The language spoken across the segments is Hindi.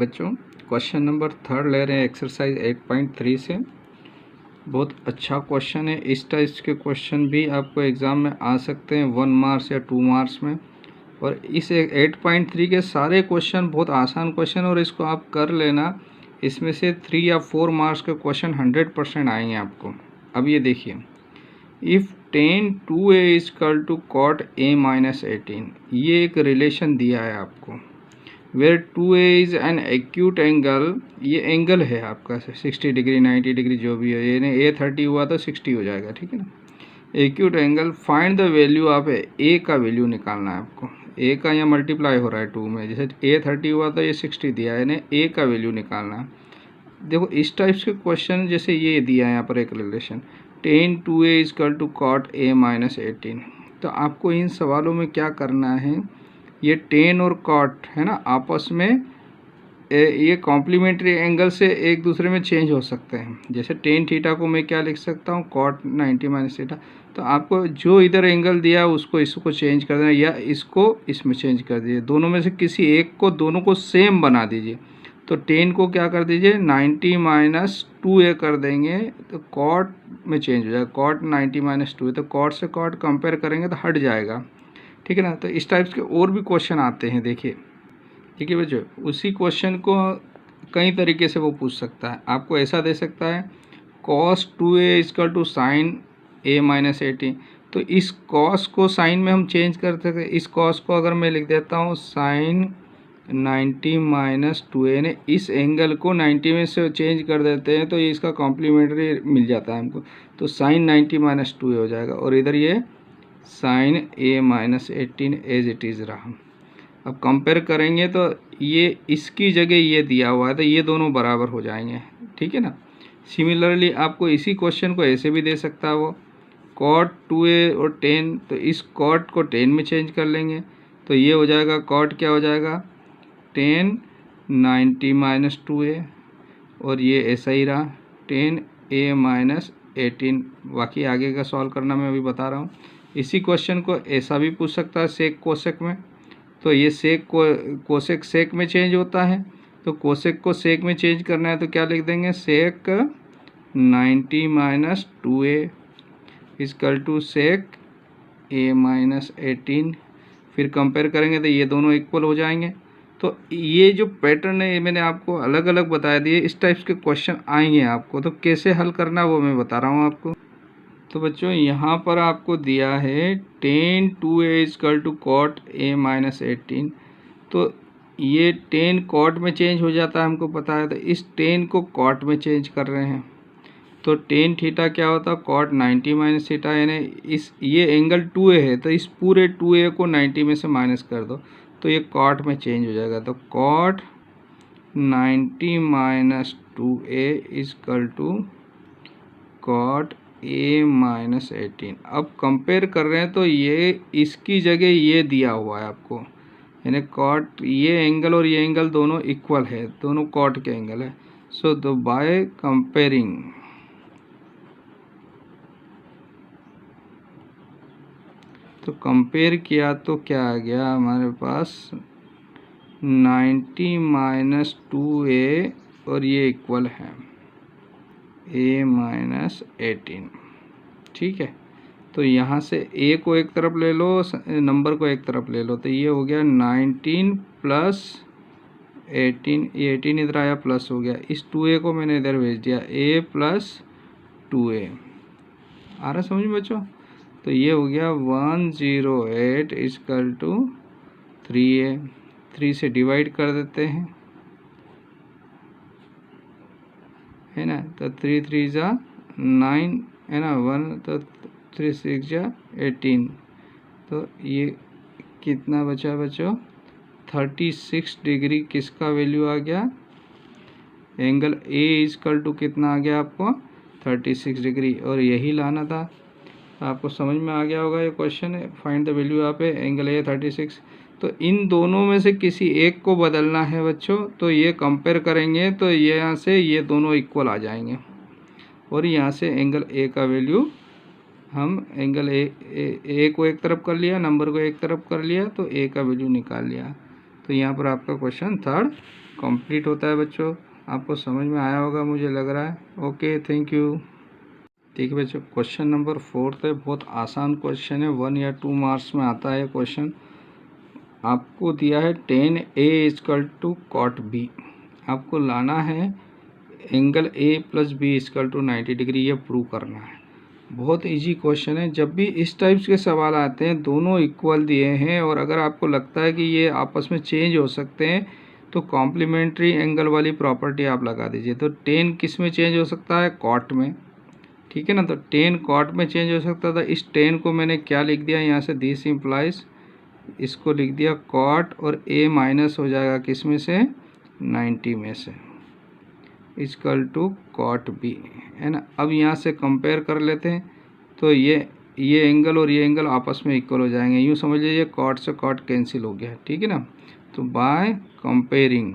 बच्चों क्वेश्चन नंबर 3 ले रहे हैं एक्सरसाइज 8.3 से। बहुत अच्छा क्वेश्चन है। इस टाइप के क्वेश्चन भी आपको एग्ज़ाम में आ सकते हैं 1 मार्क्स या 2 मार्क्स में। और इस 8.3 के सारे क्वेश्चन बहुत आसान क्वेश्चन और इसको आप कर लेना। इसमें से 3 या 4 मार्क्स के क्वेश्चन 100% आएंगे आपको। अब ये देखिए, if tan 2a equal to cot a minus 18, ये एक रिलेशन दिया है आपको। Where 2a is an acute angle, ये एंगल है आपका 60 डिग्री 90 डिग्री जो भी है, ये a 30 हुआ तो 60 हो जाएगा, ठीक है ना। Acute angle, find the value of a का वैल्यू निकालना है आपको। a का यहाँ मल्टीप्लाई हो रहा है 2 में, जैसे a 30 हुआ तो ये 60 दिया है, यानी a का वैल्यू निकालना है। देखो इस टाइप्स के क्वेश्चन जैसे ये दिया है यहाँ पर एक relation tan 2a equal to cot a minus 18, तो आपको इन सवालों में क्या करना है, ये tan और cot है ना आपस में ये कॉम्प्लीमेंट्री एंगल से एक दूसरे में चेंज हो सकते हैं। जैसे tan थीटा को मैं क्या लिख सकता हूँ, cot 90 माइनस थीटा। तो आपको जो इधर एंगल दिया उसको इसको चेंज कर देना या इसको इसमें चेंज कर दीजिए। दोनों में से किसी एक को, दोनों को सेम बना दीजिए। तो tan को क्या कर दीजिए 90 माइनस 2a कर देंगे तो cot में चेंज हो जाएगा। cot 90 माइनस 2a, तो cot से cot कंपेयर करेंगे तो हट जाएगा, ठीक है ना। तो इस टाइप्स के और भी क्वेश्चन आते हैं, देखिए ठीक है बच्चों। उसी क्वेश्चन को कई तरीके से वो पूछ सकता है। आपको ऐसा दे सकता है cos 2a equal to sine a minus 18, तो इस cos को साइन में हम चेंज कर सकते हैं। इस cos को अगर मैं लिख देता हूँ साइन 90 माइनस 2a, ने इस एंगल को 90 में से चेंज कर देते हैं तो ये इसका कॉम्प्लीमेंट्री मिल जाता है हमको। तो साइन 90 माइनस 2a हो जाएगा और इधर ये sine a minus 18 as it is रहा। अब कंपेयर करेंगे तो ये इसकी जगह ये दिया हुआ है तो ये दोनों बराबर हो जाएंगे, ठीक है ना। सिमिलरली आपको इसी क्वेश्चन को ऐसे भी दे सकता है वो cot 2a और tan, तो इस cot को tan में चेंज कर लेंगे तो ये हो जाएगा cot क्या हो जाएगा tan 90 माइनस 2a और ये ऐसा ही रहा tan a माइनस 18। बाकी आगे का सॉल्व करना मैं अभी बता रहा हूँ। इसी क्वेश्चन को ऐसा भी पूछ सकता है सेक कोसेक में, तो ये सेक को कोसेक सेक में चेंज होता है, तो कोसेक को सेक में चेंज करना है तो क्या लिख देंगे sec 90 minus 2a equal to sec a minus 18। फिर कंपेयर करेंगे तो ये दोनों इक्वल हो जाएंगे। तो ये जो पैटर्न है ये मैंने आपको अलग अलग बता दिए। इस टाइप्स के क्वेश्चन आएंगे आपको, तो कैसे हल करना वो मैं बता रहा हूँ आपको। तो बच्चों यहाँ पर आपको दिया है tan 2a equal to cot a minus 18, तो ये tan cot में चेंज हो जाता है हमको पता है, तो इस tan को cot में चेंज कर रहे हैं। तो tan थीटा क्या होता है cot 90 माइनस थीटा, यानी इस ये एंगल 2a है तो इस पूरे 2a को 90 में से माइनस कर दो तो ये cot में चेंज हो जाएगा। तो cot 90 minus 2a equal to cot a minus 18। अब कंपेयर कर रहे हैं तो ये इसकी जगह ये दिया हुआ है आपको, यानी cot ये एंगल और ये एंगल दोनों इक्वल है, दोनों cot के एंगल है। सो द बाय कंपेयरिंग, तो कंपेयर किया तो क्या आ गया हमारे पास 90 माइनस 2a और ये इक्वल है a माइनस 18, ठीक है। तो यहाँ से a को एक तरफ ले लो, नंबर को एक तरफ ले लो, तो ये हो गया 19 प्लस 18, ये 18 इधर आया प्लस हो गया, इस 2a को मैंने इधर भेज दिया a प्लस 2a। आ रहा समझ में बच्चों। तो ये हो गया 108 इक्वल टू 3a, 3 से डिवाइड कर देते हैं, है ना। तो 3 3 जा 9 है ना, 1 तो 3 6 जा 18, तो ये कितना बचा बच्चों 36 डिग्री किसका वैल्यू आ गया, एंगल ए इक्वल टू कितना आ गया आपको 36 डिग्री, और यही लाना था। आपको समझ में आ गया होगा ये क्वेश्चन है, find the value of angle A 36। तो इन दोनों में से किसी एक को बदलना है बच्चों, तो ये कंपेयर करेंगे तो ये यहाँ से ये दोनों इक्वल आ जाएंगे और यहाँ से एंगल ए का वैल्यू हम एंगल ए को एक तरफ कर लिया, नंबर को एक तरफ कर लिया तो ए का वैल्यू निकाल लिया। तो यहाँ पर आपका क्वेश्चन 3 कंप्लीट होता है बच्चों। आपको समझ में आया होगा मुझे लग रहा है। Okay, thank you. ठीक है बच्चों, क्वेश्चन नंबर 4 है। बहुत आसान क्वेश्चन है, 1 या 2 मार्क्स में आता है क्वेश्चन। आपको दिया है tan A = cot B। आपको लाना है एंगल A + B = 90 डिग्री, ये प्रूव करना है। बहुत इजी क्वेश्चन है। जब भी इस टाइप्स के सवाल आते हैं, दोनों इक्वल दिए हैं और अगर आपको लगता है कि ये आपस में चेंज हो सकते हैं तो कॉम्प्लीमेंट्री एंगल वाली प्रॉपर्टी आप लगा दीजिए। तो tan किस में चेंज हो सकता है? कॉट में। ठीक है ना, तो tan कॉट में चेंज हो सकता था। इस tan को मैंने क्या लिख दिया यहाँ से, दिस इम्प्लाइज, इसको लिख दिया कॉट, और a माइनस हो जाएगा किस में से, 90 में से, = cot B, है ना। अब यहाँ से कंपेयर कर लेते हैं तो ये एंगल और ये एंगल आपस में इक्वल हो जाएंगे। यूँ समझ लीजिए कॉट से कॉट कैंसिल हो गया, ठीक है ना। तो बाय कंपेयरिंग,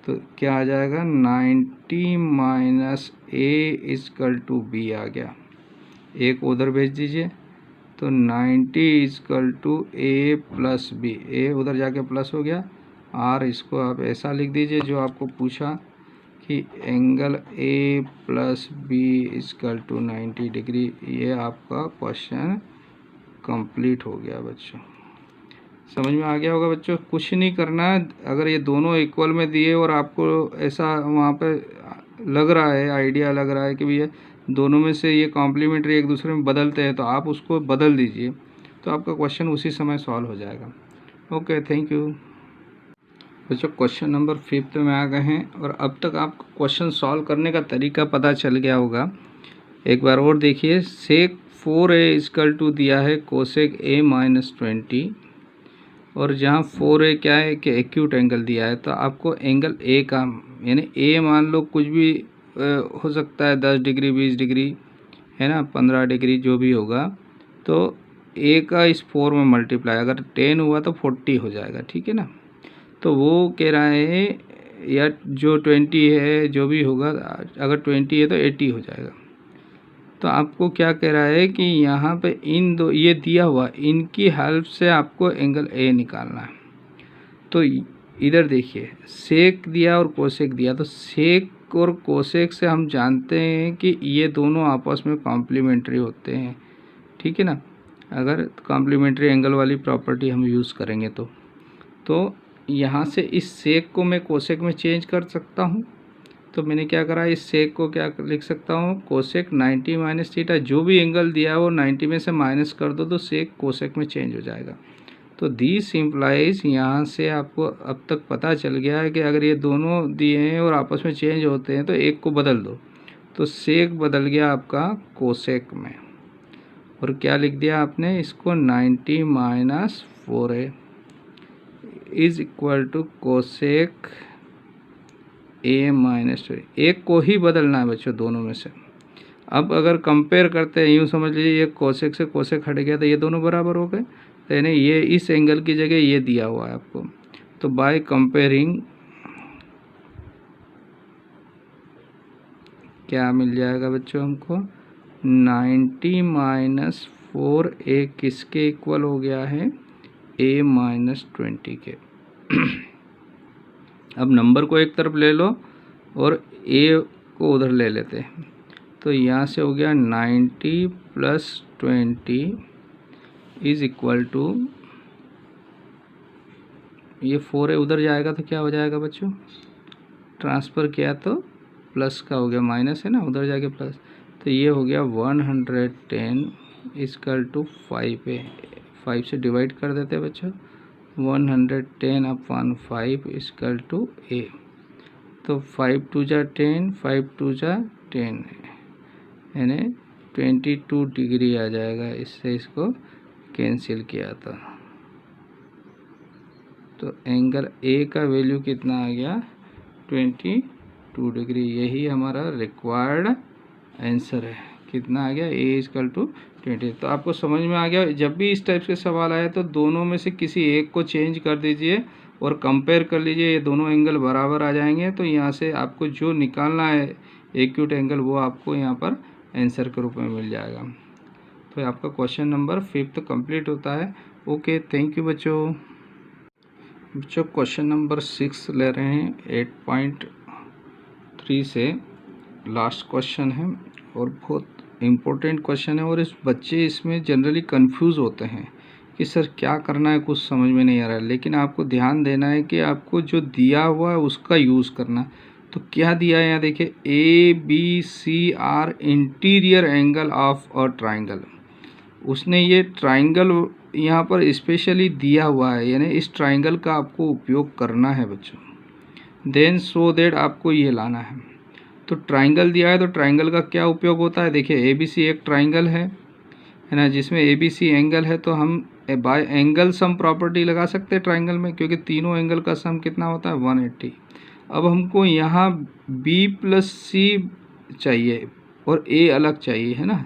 तो क्या आ जाएगा, 90 - A = B आ गया। एक उधर भेज दीजिए, तो 90 = A + B, A उधर जाके प्लस हो गया, R इसको आप ऐसा लिख दीजिए जो आपको पूछा कि एंगल A + B = 90 डिग्री। ये आपका क्वेश्चन कंप्लीट हो गया बच्चों। समझ में आ गया होगा बच्चों। कुछ नहीं करना है, अगर ये दोनों इक्वल में दिए और आपको ऐसा वहाँ पे लग रहा है, आइडिया लग रहा है कि भैया दोनों में से ये कॉम्प्लीमेंट्री एक दूसरे में बदलते हैं, तो आप उसको बदल दीजिए, तो आपका क्वेश्चन उसी समय सॉल्व हो जाएगा। ओके, थैंक यू बच्चों। क्वेश्चन नंबर 5 में आ गए हैं और अब तक आपको क्वेश्चन सॉल्व करने का तरीका पता चल गया होगा। एक बार और देखिए, sec 4a = दिया है cosec A - 20, और जहाँ 4a क्या है कि एक्यूट एंगल दिया है, तो आपको एंगल A का, यानी A मान लो कुछ भी हो सकता है, 10 डिग्री, 20 डिग्री, है ना, 15 डिग्री, जो भी होगा, तो A का इस 4 में मल्टीप्लाई, अगर 10 हुआ तो 40 हो जाएगा, ठीक है ना। तो वो कह रहा है, या जो 20 है, जो भी होगा, अगर 20 है तो 80 हो जाएगा। तो आपको क्या कह रहा है कि यहाँ पे इन दो, ये दिया हुआ, इनकी हेल्प से आपको एंगल A निकालना है। तो इधर देखिए, सेक दिया और कोसेक दिया, तो सेक और कोसेक से हम जानते हैं कि ये दोनों आपस में कॉम्प्लीमेंट्री होते हैं, ठीक है ना। अगर कॉम्प्लीमेंट्री एंगल वाली प्रॉपर्टी हम यूज़ करेंगे तो यहाँ से इस सेक को मैं कोसेक में चेंज कर सकता हूँ। तो मैंने क्या करा, इस सेक को क्या लिख सकता हूँ, कोसेक 90 - थीटा, जो भी एंगल दिया है वो 90 में से माइनस कर दो तो सेक कोसेक में चेंज हो जाएगा। तो दिस इम्प्लाइज, यहाँ से आपको अब तक पता चल गया है कि अगर ये दोनों दिए हैं और आपस में चेंज होते हैं तो एक को बदल दो। तो सेक बदल गया आपका कोसेक में, और क्या लिख दिया आपने इसको, 90 - 4a = कोसेक A - 2। एक को ही बदलना है बच्चों दोनों में से। अब अगर कंपेयर करते हैं, यूँ समझ लीजिए ये कोसेक से कोसेक हट गया तो ये दोनों बराबर हो गए, तो यानी ये इस एंगल की जगह ये दिया हुआ है आपको। तो बाय कंपेयरिंग क्या मिल जाएगा बच्चों हमको, 90 - 4a किसके इक्वल हो गया है, A - 20 के। अब नंबर को एक तरफ ले लो और A को उधर ले लेते हैं, तो यहाँ से हो गया 90 + 20 = ये 4a उधर जाएगा तो क्या हो जाएगा बच्चों, ट्रांसफ़र किया तो प्लस का हो गया, माइनस है ना, उधर जाके प्लस, तो ये हो गया 110 = 5a। 5 से डिवाइड कर देते हैं बच्चों, 110/5 = A। तो 5 × 2 = 10, 5 × 2 = 10, यानी 22 डिग्री आ जाएगा। इससे इसको कैंसिल किया था तो एंगल A का वैल्यू कितना आ गया, 22 डिग्री। यही हमारा रिक्वायर्ड आंसर है। कितना आ गया, A = 20। तो आपको समझ में आ गया। जब भी इस टाइप के सवाल आए तो दोनों में से किसी एक को चेंज कर दीजिए और कंपेयर कर लीजिए, ये दोनों एंगल बराबर आ जाएंगे। तो यहाँ से आपको जो निकालना है एक्यूट एंगल, वो आपको यहाँ पर आंसर के रूप में मिल जाएगा। तो आपका क्वेश्चन नंबर 5 कंप्लीट होता है। ओके, थैंक यू बच्चों। बच्चों क्वेश्चन नंबर 6 ले रहे हैं 8.3 से, लास्ट क्वेश्चन है और बहुत इम्पोर्टेंट क्वेश्चन है। और इस बच्चे इसमें जनरली कंफ्यूज होते हैं कि सर क्या करना है, कुछ समझ में नहीं आ रहा है। लेकिन आपको ध्यान देना है कि आपको जो दिया हुआ है उसका यूज़ करना। तो क्या दिया है यहाँ देखिए, ABCR interior angle of a triangle. उसने ये ट्राइंगल यहाँ पर स्पेशली दिया हुआ है, यानी इस ट्राइंगल का आपको उपयोग करना है बच्चों। देन सो दैट आपको ये लाना है। तो ट्राइंगल दिया है तो ट्राइंगल का क्या उपयोग होता है, देखिए ABC एक ट्राइंगल है ना, जिसमें ABC एंगल है। तो हम बाय एंगल सम प्रॉपर्टी लगा सकते हैं ट्राइंगल में, क्योंकि तीनों एंगल का सम कितना होता है 180। अब हमको यहाँ B+C चाहिए और A अलग चाहिए, है ना।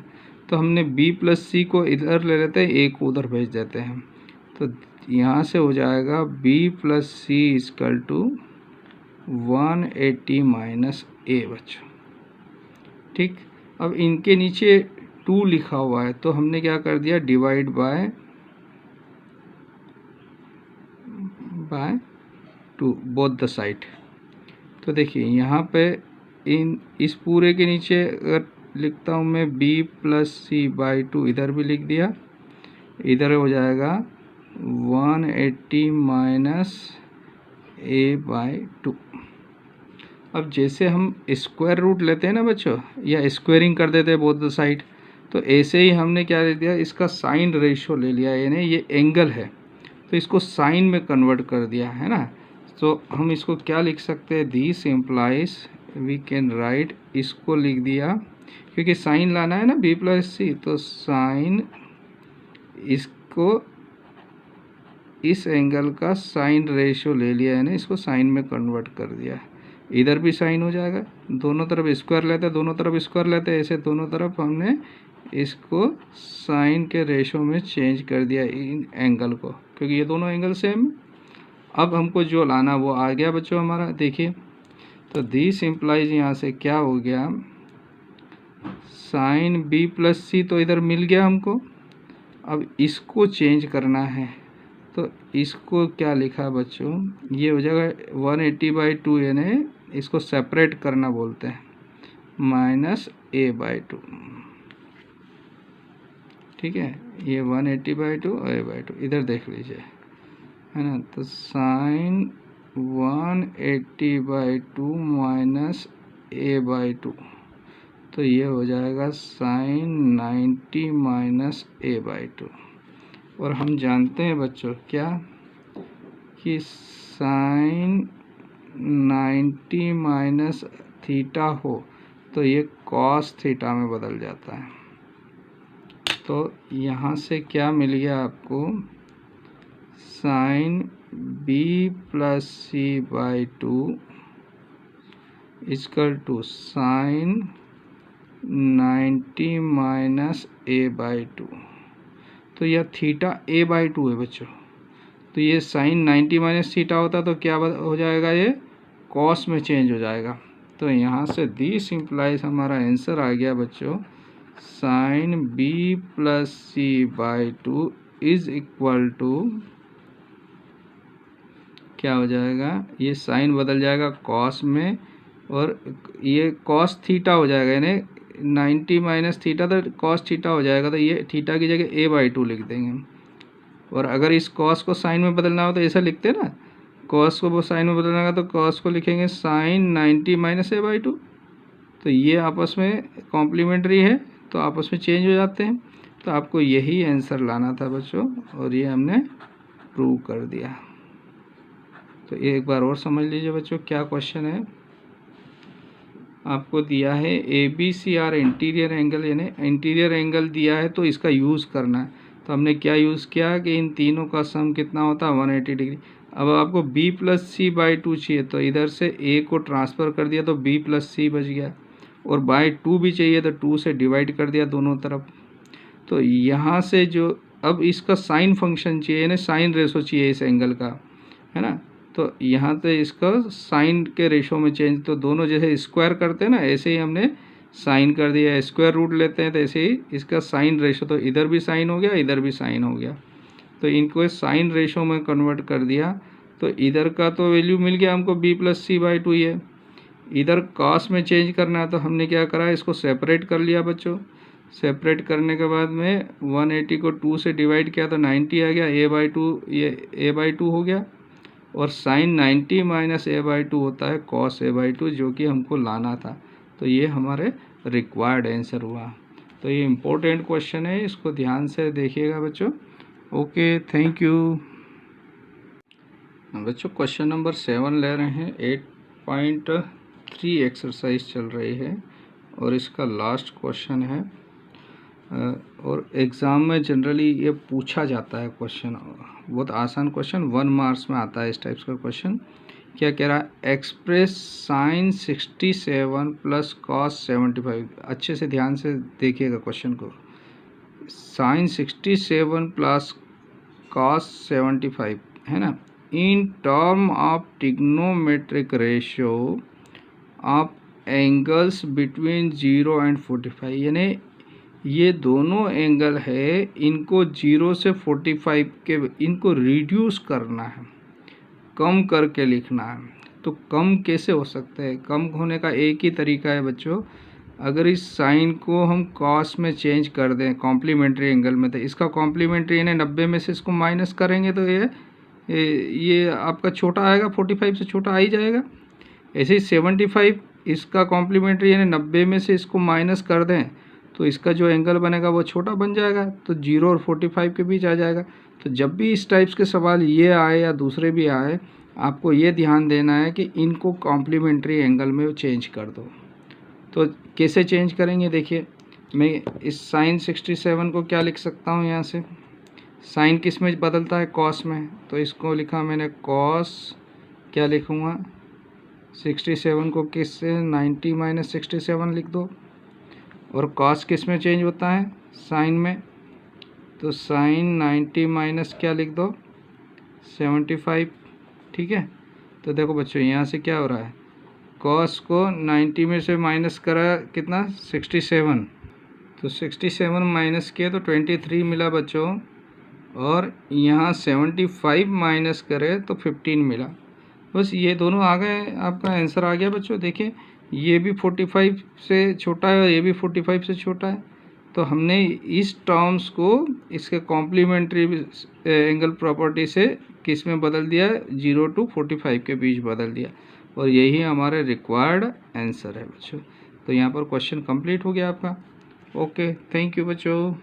तो हमने B+C को इधर ले लेते हैं, A को उधर भेज देते हैं। तो यहाँ से हो जाएगा B+C equal to 180 minus A बच्चों, ठीक। अब इनके नीचे 2 लिखा हुआ है, तो हमने क्या कर दिया, divide by 2 both the side. तो देखिए यहाँ पे इस पूरे के नीचे अगर लिखता हूँ मैं B+C/2, इधर भी लिख दिया, इधर हो जाएगा 180 माइनस A/2। अब जैसे हम स्क्वायर रूट लेते हैं ना बच्चों, या स्क्वेयरिंग कर देते हैं बोथ द साइड, तो ऐसे ही हमने क्या ले लिया, इसका साइन रेशो ले लिया, यानी ये एंगल है तो इसको साइन में कन्वर्ट कर दिया, है ना। तो हम इसको क्या लिख सकते हैं, this implies, we can write, इसको लिख दिया, क्योंकि साइन लाना है ना B+C, तो साइन, इसको इस एंगल का साइन रेशो ले लिया, यानी इसको साइन में कन्वर्ट कर दिया। इधर भी साइन हो जाएगा, दोनों तरफ स्क्वायर लेते हैं, दोनों तरफ स्क्वायर लेते हैं, ऐसे दोनों तरफ हमने इसको साइन के रेशो में चेंज कर दिया इन एंगल को, क्योंकि ये दोनों एंगल सेम। अब हमको जो लाना वो आ गया बच्चों हमारा, देखिए। तो दिस इम्प्लाइज यहाँ से क्या हो गया, साइन B+C तो इधर मिल गया हमको। अब इसको चेंज करना है, तो इसको क्या लिखा बच्चों, ये हो जाएगा 180/2, यानी इसको सेपरेट करना बोलते हैं, माइनस A/2, ठीक है। ये 180/2 और A/2 इधर देख लीजिए, है ना। तो साइन 180/2 माइनस A/2, तो ये हो जाएगा साइन 90 माइनस A/2। और हम जानते हैं बच्चों क्या, कि साइन 90 माइनस थीटा हो तो ये कॉस थीटा में बदल जाता है। तो यहाँ से क्या मिल गया आपको, sine B+C/2 equal to sine 90 minus A/2। तो यह थीटा A/2 है बच्चों। तो ये साइन 90 माइनस थीटा होता तो क्या हो जाएगा, ये कॉस में चेंज हो जाएगा। तो यहाँ से दिस इम्प्लाइज हमारा आंसर आ गया बच्चों, sign B+C/2 is equal to, क्या हो जाएगा, ये साइन बदल जाएगा कॉस में, और ये कॉस थीटा हो जाएगा, यानी 90 माइनस थीटा तो कॉस थीटा हो जाएगा। तो ये थीटा की जगह A/2 लिख देंगे। और अगर इस कॉस को साइन में बदलना हो तो ऐसा लिखते हैं ना, कॉस को वो साइन में बदलना होगा तो कॉस को लिखेंगे साइन 90 माइनस A/2। तो ये आपस में कॉम्प्लीमेंट्री है, तो आपस में चेंज हो जाते हैं। तो आपको यही आंसर लाना था बच्चों, और ये हमने प्रूव कर दिया। तो एक बार और समझ लीजिए बच्चों, क्या क्वेश्चन है। आपको दिया है ABCR इंटीरियर एंगल, यानी इंटीरियर एंगल दिया है तो इसका यूज़ करना है। तो हमने क्या यूज़ किया कि इन तीनों का सम कितना होता है 180 डिग्री। अब आपको B+C/2 चाहिए, तो इधर से A को ट्रांसफ़र कर दिया तो B+C बच गया, और बाय 2 भी चाहिए तो 2 से डिवाइड कर दिया दोनों तरफ। तो यहाँ से जो अब इसका साइन फंक्शन चाहिए, यानी साइन रेशो चाहिए इस एंगल का, है ना। तो यहाँ से इसका साइन के रेशो में चेंज, तो दोनों जैसे स्क्वायर करते हैं ना, ऐसे ही हमने साइन कर दिया। स्क्वायर रूट लेते हैं तो ऐसे ही इसका साइन रेशो, तो इधर भी साइन हो गया, इधर भी साइन हो गया। तो इनको साइन रेशो में कन्वर्ट कर दिया, तो इधर का तो वैल्यू मिल गया हमको b+c/2 ये। इधर कॉस में चेंज करना है तो हमने क्या करा, इसको सेपरेट कर लिया बच्चों। सेपरेट करने के बाद में 180 को 2 से डिवाइड किया तो 90 आ गया, a/2 ये a/2 हो गया। और साइन 90 माइनस a/2 होता है कॉस a/2, जो कि हमको लाना था। तो ये हमारे रिक्वायर्ड आंसर हुआ। तो ये इम्पोर्टेंट क्वेश्चन है, इसको ध्यान से देखिएगा बच्चों। ओके, थैंक यू बच्चों। क्वेश्चन नंबर 7 ले रहे हैं। 8.3 एक्सरसाइज चल रही है और इसका लास्ट क्वेश्चन है। और एग्ज़ाम में जनरली ये पूछा जाता है क्वेश्चन, बहुत आसान क्वेश्चन, 1 मार्क्स में आता है इस टाइप्स का क्वेश्चन। क्या कह रहा है, एक्सप्रेस साइन 67 प्लस कॉस 75। अच्छे से ध्यान से देखिएगा क्वेश्चन को। साइन 67 प्लस कॉस 75 है ना, in term of trigonometric ratio of angles between 0 and 45। यानी ये दोनों एंगल है, इनको 0 से 45 के इनको रिड्यूस करना है, कम करके लिखना है। तो कम कैसे हो सकते हैं? कम होने का एक ही तरीका है बच्चों, अगर इस साइन को हम कॉस में चेंज कर दें कॉम्प्लीमेंट्री एंगल में, तो इसका कॉम्प्लीमेंट्री यानी 90 में से इसको माइनस करेंगे तो ये आपका छोटा आएगा, 45 से छोटा आ ही जाएगा। ऐसे ही 75 इसका कॉम्प्लीमेंट्री यानी 90 में से इसको माइनस कर दें तो इसका जो एंगल बनेगा वो छोटा बन जाएगा, तो 0 और 45 के बीच आ जाएगा। तो जब भी इस टाइप्स के सवाल ये आए या दूसरे भी आए, आपको ये ध्यान देना है कि इनको कॉम्प्लीमेंट्री एंगल में चेंज कर दो। तो कैसे चेंज करेंगे, देखिए मैं इस साइन 67 को क्या लिख सकता हूँ, यहाँ से साइन किस में बदलता है, कॉस में। तो इसको लिखा मैंने कॉस, क्या लिखूँगा 67 को किस से 90 माइनस 67 लिख दो। और कॉस किस में चेंज होता है, साइन में। तो साइन 90 माइनस क्या लिख दो 75। ठीक है, तो देखो बच्चों यहाँ से क्या हो रहा है, कॉस को 90 में से माइनस करा कितना 67, तो 67 माइनस किया तो 23 मिला बच्चों। और यहाँ 75 माइनस करे तो 15 मिला। बस ये दोनों आ गए, आपका आंसर आ गया बच्चों। देखिए ये भी 45 से छोटा है और ये भी 45 से छोटा है। तो हमने इस टर्म्स को इसके कॉम्प्लीमेंट्री एंगल प्रॉपर्टी से किस में बदल दिया, 0 to 45 के बीच बदल दिया, और यही हमारे रिक्वायर्ड आंसर है बच्चों। तो यहाँ पर क्वेश्चन कंप्लीट हो गया आपका। ओके, थैंक यू बच्चों।